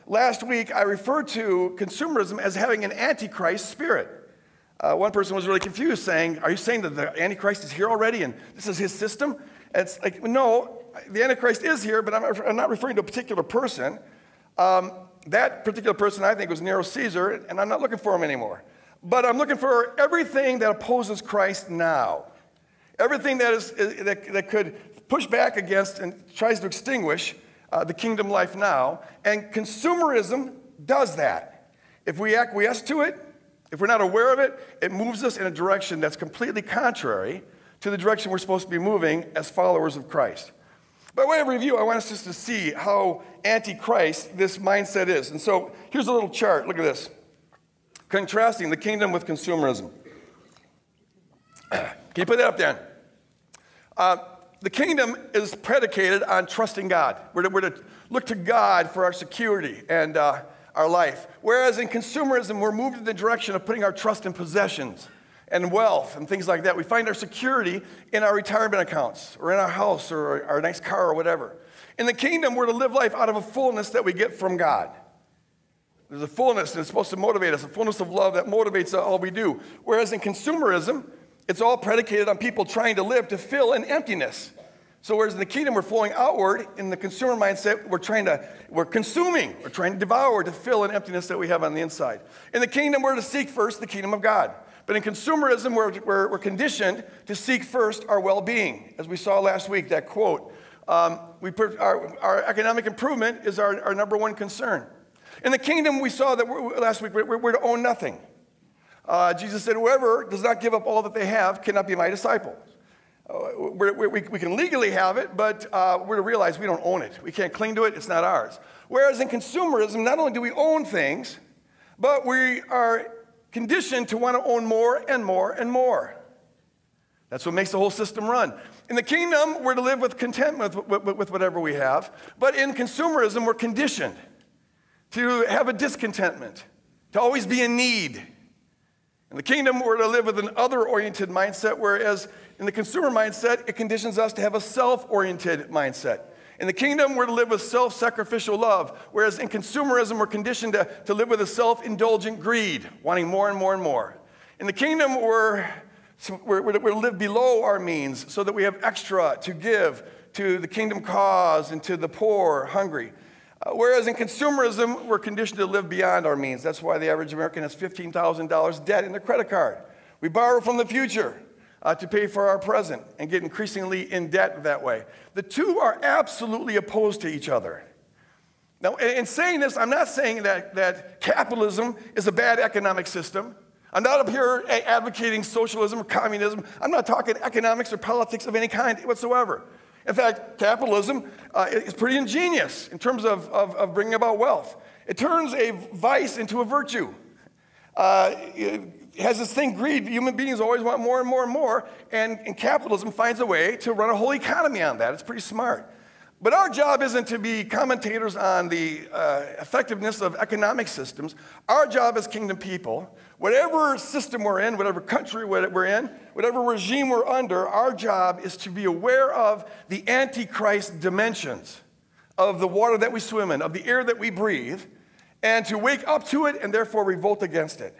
last week I referred to consumerism as having an antichrist spirit. One person was really confused, saying, are you saying that the Antichrist is here already and this is his system? And it's like, no, the Antichrist is here, but I'm not referring to a particular person. That particular person, I think, was Nero Caesar, and I'm not looking for him anymore. But I'm looking for everything that opposes Christ now. Everything that could push back against and tries to extinguish the kingdom life now. And consumerism does that. If we acquiesce to it, if we're not aware of it, it moves us in a direction that's completely contrary to the direction we're supposed to be moving as followers of Christ. By way of review, I want us just to see how anti-Christ this mindset is. And so here's a little chart. Look at this. Contrasting the kingdom with consumerism. Can you put that up, Dan? The kingdom is predicated on trusting God. We're to look to God for our security and our life. Whereas in consumerism, we're moved in the direction of putting our trust in possessions and wealth and things like that. We find our security in our retirement accounts or in our house or our nice car or whatever. In the kingdom, we're to live life out of a fullness that we get from God. There's a fullness that's supposed to motivate us, a fullness of love that motivates all we do. Whereas in consumerism, it's all predicated on people trying to live to fill an emptiness. So whereas in the kingdom, we're flowing outward, in the consumer mindset, we're consuming, we're trying to devour to fill an emptiness that we have on the inside. In the kingdom, we're to seek first the kingdom of God. But in consumerism, we're conditioned to seek first our well-being. As we saw last week, that quote, our economic improvement is our number one concern. In the kingdom, we saw that last week, we're to own nothing. Jesus said, whoever does not give up all that they have cannot be my disciple. We can legally have it, but we're to realize we don't own it. We can't cling to it. It's not ours. Whereas in consumerism, not only do we own things, but we are conditioned to want to own more and more and more. That's what makes the whole system run. In the kingdom, we're to live with contentment with whatever we have. But in consumerism, we're conditioned to have a discontentment, to always be in need. In the kingdom, we're to live with an other-oriented mindset, whereas in the consumer mindset, it conditions us to have a self-oriented mindset. In the kingdom, we're to live with self-sacrificial love, whereas in consumerism, we're conditioned to live with a self-indulgent greed, wanting more and more and more. In the kingdom, we're to live below our means so that we have extra to give to the kingdom cause and to the poor, hungry. Whereas in consumerism, we're conditioned to live beyond our means. That's why the average American has $15,000 debt in their credit card. We borrow from the future to pay for our present and get increasingly in debt that way. The two are absolutely opposed to each other. Now, in saying this, I'm not saying that capitalism is a bad economic system. I'm not up here advocating socialism or communism. I'm not talking economics or politics of any kind whatsoever. In fact, capitalism is pretty ingenious in terms of bringing about wealth. It turns a vice into a virtue. It has this thing, greed. Human beings always want more and more and more, and capitalism finds a way to run a whole economy on that. It's pretty smart. But our job isn't to be commentators on the effectiveness of economic systems. Our job as kingdom people, whatever system we're in, whatever country we're in, whatever regime we're under, our job is to be aware of the antichrist dimensions of the water that we swim in, of the air that we breathe, and to wake up to it and therefore revolt against it.